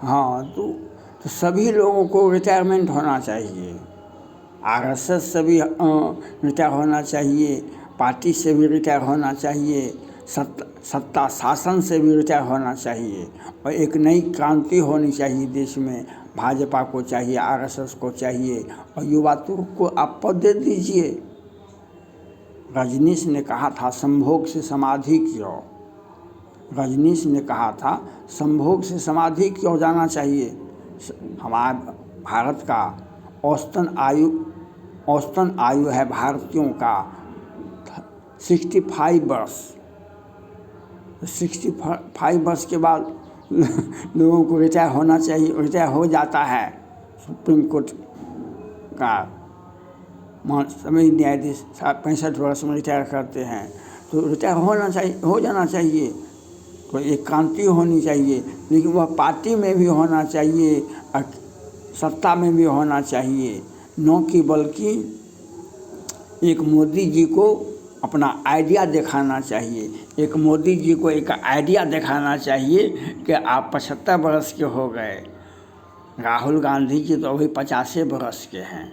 हाँ, तो सभी लोगों को रिटायरमेंट होना चाहिए। आरएसएस से भी रिटायर होना चाहिए, पार्टी से भी रिटायर होना चाहिए, सत्ता शासन से भी रिटायर होना चाहिए, और एक नई क्रांति होनी चाहिए देश में। भाजपा को चाहिए, आरएसएस को चाहिए, और युवा तुर्क को आप पद दे दीजिए। रजनीश ने कहा था संभोग से समाधि की ओर, रजनीश ने कहा था संभोग से समाधि की ओर जाना चाहिए। हमारे भारत का औसतन आयु है भारतीयों का 65 वर्ष। 65 वर्ष के बाद लोगों को रिटायर होना चाहिए, रिटायर हो जाता है। सुप्रीम कोर्ट का सभी न्यायाधीश 65 वर्ष में रिटायर करते हैं, तो रिटायर होना चाहिए, हो जाना चाहिए। तो एक क्रांति होनी चाहिए, लेकिन वह पार्टी में भी होना चाहिए, सत्ता में भी होना चाहिए, न कि बल्कि एक मोदी जी को अपना आइडिया दिखाना चाहिए। एक मोदी जी को एक आइडिया दिखाना चाहिए कि आप 75 वर्ष के हो गए। राहुल गांधी जी तो अभी 50 वर्ष के हैं।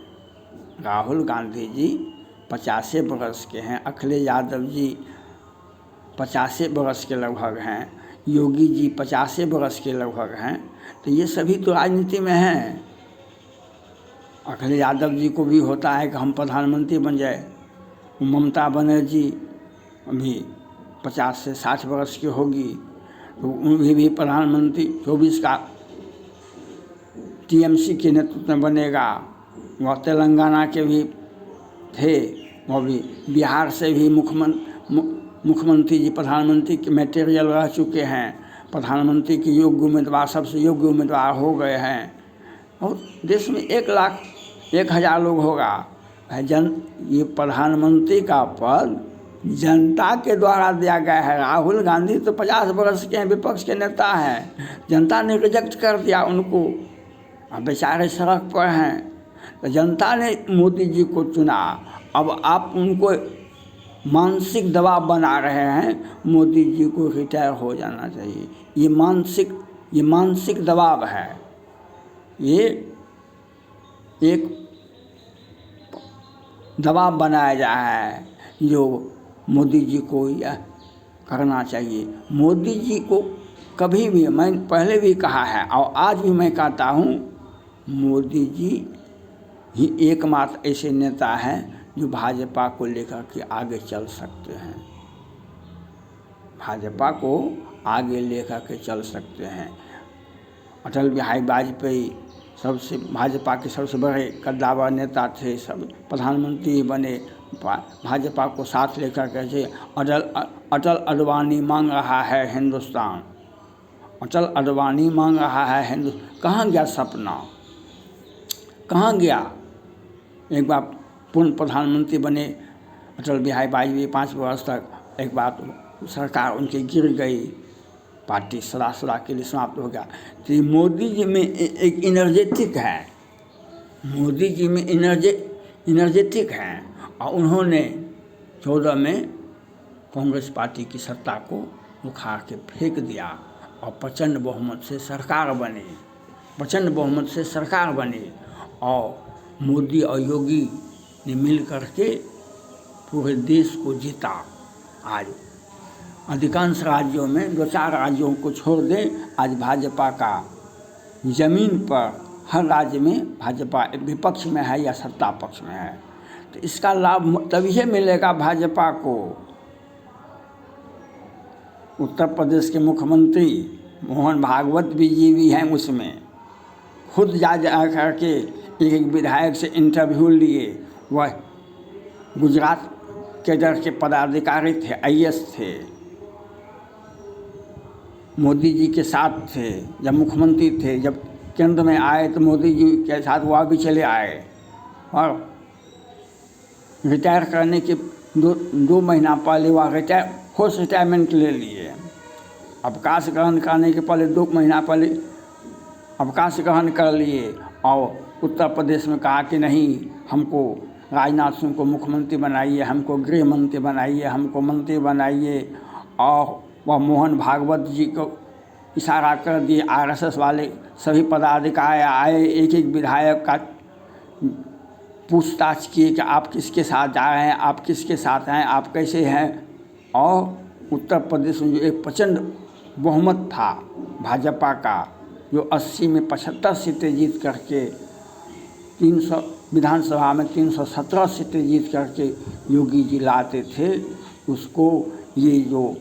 राहुल गांधी जी 50 वर्ष के हैं। अखिलेश यादव जी 50 वर्ष के लगभग हैं। योगी जी 50 वर्ष के लगभग हैं। तो ये सभी तो राजनीति में हैं। अखिलेश यादव जी को भी होता है कि हम प्रधानमंत्री बन जाए। ममता बनर्जी अभी 50 से 60 वर्ष की होगी, तो उन्हें भी प्रधानमंत्री 24 का टीएमसी के नेतृत्व में बनेगा। वह तेलंगाना के भी थे, वह भी बिहार से भी मुख्यमंत्री जी प्रधानमंत्री के मटेरियल रह चुके हैं। प्रधानमंत्री के योग्य उम्मीदवार, सबसे योग्य उम्मीदवार हो गए हैं। और देश में 1,01,000 लोग होगा। ये प्रधानमंत्री का पद जनता के द्वारा दिया गया है। राहुल गांधी तो 50 वर्ष के हैं, विपक्ष के नेता हैं। जनता ने रिजेक्ट कर दिया उनको, अब बेचारे सड़क पर हैं। तो जनता ने मोदी जी को चुना। अब आप उनको मानसिक दबाव बना रहे हैं, मोदी जी को रिटायर हो जाना चाहिए। ये मानसिक दबाव है। ये एक दबाव बनाया जा है जो मोदी जी को यह करना चाहिए। मोदी जी को कभी भी, मैं पहले भी कहा है और आज भी मैं कहता हूँ, मोदी जी ही एकमात्र ऐसे नेता हैं जो भाजपा को लेकर के आगे चल सकते हैं। भाजपा को आगे लेकर के चल सकते हैं। अटल बिहारी वाजपेयी भाजपा के सबसे बड़े कद्दावर नेता थे, सब प्रधानमंत्री बने, भाजपा को साथ लेकर के। अटल अडवाणी मांग रहा है हिंदुस्तान, अटल अडवाणी मांग रहा है हिंदुस्तान। कहाँ गया सपना, कहाँ गया? एक बार पूर्ण प्रधानमंत्री बने अटल बिहारी वाजपेयी 5 वर्ष तक, एक बार सरकार उनकी गिर गई, पार्टी सदा के लिए समाप्त हो गया। तो मोदी जी में एक इनर्जेटिक है, मोदी जी में इनर्जेटिक हैं, और उन्होंने 14 में कांग्रेस पार्टी की सत्ता को उखाड़ के फेंक दिया और प्रचंड बहुमत से सरकार बनी, प्रचंड बहुमत से सरकार बनी। और मोदी और योगी ने मिल करके पूरे देश को जीता। आज अधिकांश राज्यों में, 2-4 राज्यों को छोड़ दें, आज भाजपा का जमीन पर हर राज्य में भाजपा विपक्ष में है या सत्ता पक्ष में है। तो इसका लाभ तभी मिलेगा भाजपा को। उत्तर प्रदेश के मुख्यमंत्री मोहन भागवत जी भी हैं उसमें, खुद जा करके एक विधायक से इंटरव्यू लिए। वह गुजरात कैडर के पदाधिकारी थे, आईएएस थे, मोदी जी के साथ थे जब मुख्यमंत्री थे। जब केंद्र में आए तो मोदी जी के साथ वह भी चले आए, और रिटायर करने के 2 महीना पहले वह फोर्स रिटायरमेंट ले लिए। अवकाश ग्रहण करने के पहले 2 महीना पहले अवकाश ग्रहण कर लिए, और उत्तर प्रदेश में कहा कि नहीं, हमको राजनाथ सिंह को मुख्यमंत्री बनाइए, हमको गृह मंत्री बनाइए, हमको मंत्री बनाइए। और वह मोहन भागवत जी को इशारा कर दिए। आरएसएस वाले सभी पदाधिकारी आए, एक एक विधायक का पूछताछ किए कि आप किसके साथ जा रहे हैं, आप किसके साथ हैं, आप कैसे हैं। और उत्तर प्रदेश में जो एक प्रचंड बहुमत था भाजपा का, जो 80 में 75 सीटें जीत करके 300 विधानसभा में 317 सीटें जीत करके योगी जी लाते थे, उसको ये जो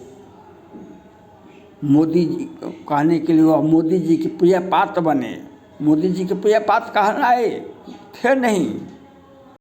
मोदी जी कहने के लिए वह मोदी जी के प्रिय पात्र बने। मोदी जी के प्रिय पात्र कहलाए थे नहीं,